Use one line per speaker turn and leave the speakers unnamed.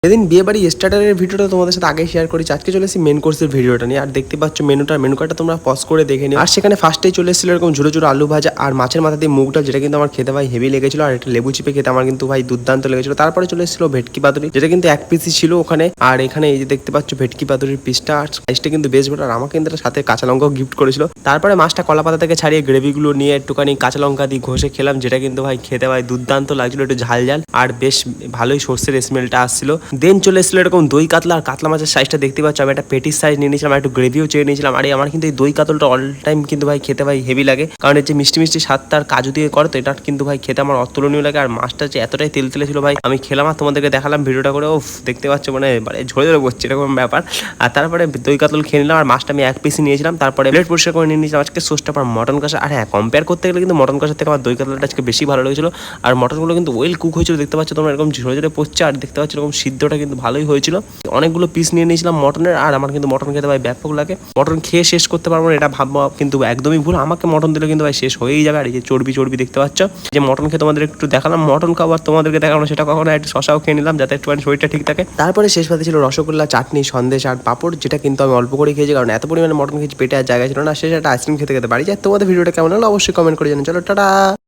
সেদিন বিয়ে বাড়ি স্টার্টারের ভিডিওটা তোমাদের সাথে আগে শেয়ার করেছি। আজকে চলে এসেছি মেন কোর্সের ভিডিওটা নিয়ে। আর দেখতে পাচ্ছ মেনু কার্ডটা তোমরা পজ করে দেখে নিও। আর সেখানে ফার্স্টেই চলে এসেছিল এরকম ঝুড়ো ঝুড়ো আলু ভাজা আর মাছের মাথা দিয়ে মুগ ডাল, যেটা কিন্তু আমার খেতে ভাই হেভি লেগেছিল। আর এটা লেবু চিপে খেতে আমার কিন্তু ভাই দুর্দান্ত লেগেছিল। তারপরে চলে এসেছিল ভেটকি পাতুরি, যেটা কিন্তু এক পিসই ছিল ওখানে। আর এখানে এই যে দেখতে পাচ্ছ ভেটকি পাতুরির পিসটা, আর সাইজটা কিন্তু বেশ বড়। আর আমাকে কিন্তু এটার সাথে কাঁচা লঙ্কাও গিফট করেছিল। তারপরে মাছটা কলা পাতা থেকে ছাড়িয়ে গ্রেভিগুলো নিয়ে একটুখানি কাঁচা লঙ্কা দিয়ে ঘষে খেলাম, যেটা কিন্তু ভাই খেতে ভাই দুর্দান্ত লাগছিল। একটু ঝাল ঝাল আর বেশ ভালোই সর্ষের স্মেলটা আসছিল। দেন চলে এসেছিল এরকম দই কাতলা। আর কাতলা মাছের সাইজটা দেখতে পাচ্ছ, আমি একটা পেটির সাইজ নিয়ে নিয়েছিলাম, একটু গ্রেভিও চেয়ে নিয়েছিলাম। আর আমার কিন্তু এই দই কাতলটা অল টাইম কিন্তু ভাই খেতে ভাই হেভি লাগে, কারণ এর যে মিষ্টি মিষ্টি স্বাদটা আর কাজু দিয়ে করে, তো এটা কিন্তু ভাই খেতে আমার অতুলনীয় লাগে। আর মাছটা যে এতটাই তেল তেলে ছিল ভাই, আমি খেলাম আর তোমাদেরকে দেখালাম ভিডিওটা করে। ওফ, দেখতে পাচ্ছ মানে ঝরে ঝরে পড়ছে এরকম ব্যাপার। আর তারপরে দই কাতল খেয়ে নিলাম, আর মাছটা আমি এক পিসই নিয়েছিলাম। তারপরে প্লেট পরিষ্কার করে নিয়ে নিয়েছিলাম আজকে সোসটা পর মটন কষা। আর হ্যাঁ, কম্পেয়ার করতে গেলে কিন্তু মটন কষার থেকে আমার দই কাতলাটা আজকে বেশি ভালো লেগেছিল। আর মটনগুলো কিন্তু ওয়েল কুক হয়েছিল, দেখতে পাচ্ছ তোমরা এরকম ঝরে ঝরে পড়ছে। আর দেখতে পাচ্ছ এরকম সিদ্ধটা কিন্তু ভালোই হয়েছিল। অনেকগুলো পিস নিয়ে নিয়েছিলাম মটনের। আর আমার কিন্তু মটন খেতে ভাই ব্যাপক লাগে। মটন খেয়ে শেষ করতে পারবো না এটা ভাববো কিন্তু একদমই ভুল। আমাকে মটন দিলে কিন্তু ভাই শেষ হয়েই যাবে। আর এই যে চর্বি চর্বি দেখতে পাচ্ছ, যে মটন খেয়ে তোমাদের একটু দেখালাম, মটন খাবার তোমাদেরকে দেখানো সেটা কখনো একটু শশাও খেয়ে নিলাম, যাতে একটুখানি শরীরটা ঠিক থাকে। তারপরে শেষ পাতে ছিল রসগোল্লা, চাটনি, সন্দেশ আর পাপড়, যেটা কিন্তু আমি অল্প করে খেয়েছি, কারণ এত পরিমাণে মটন খেয়েছি পেটে আর জায়গা ছিল না। শেষে একটা আইসক্রিম খেতে খেতে বাড়ি যায়। তোমাদের ভিডিওটা কেমন হলো অবশ্যই কমেন্ট করে জানান। চলো টাটা।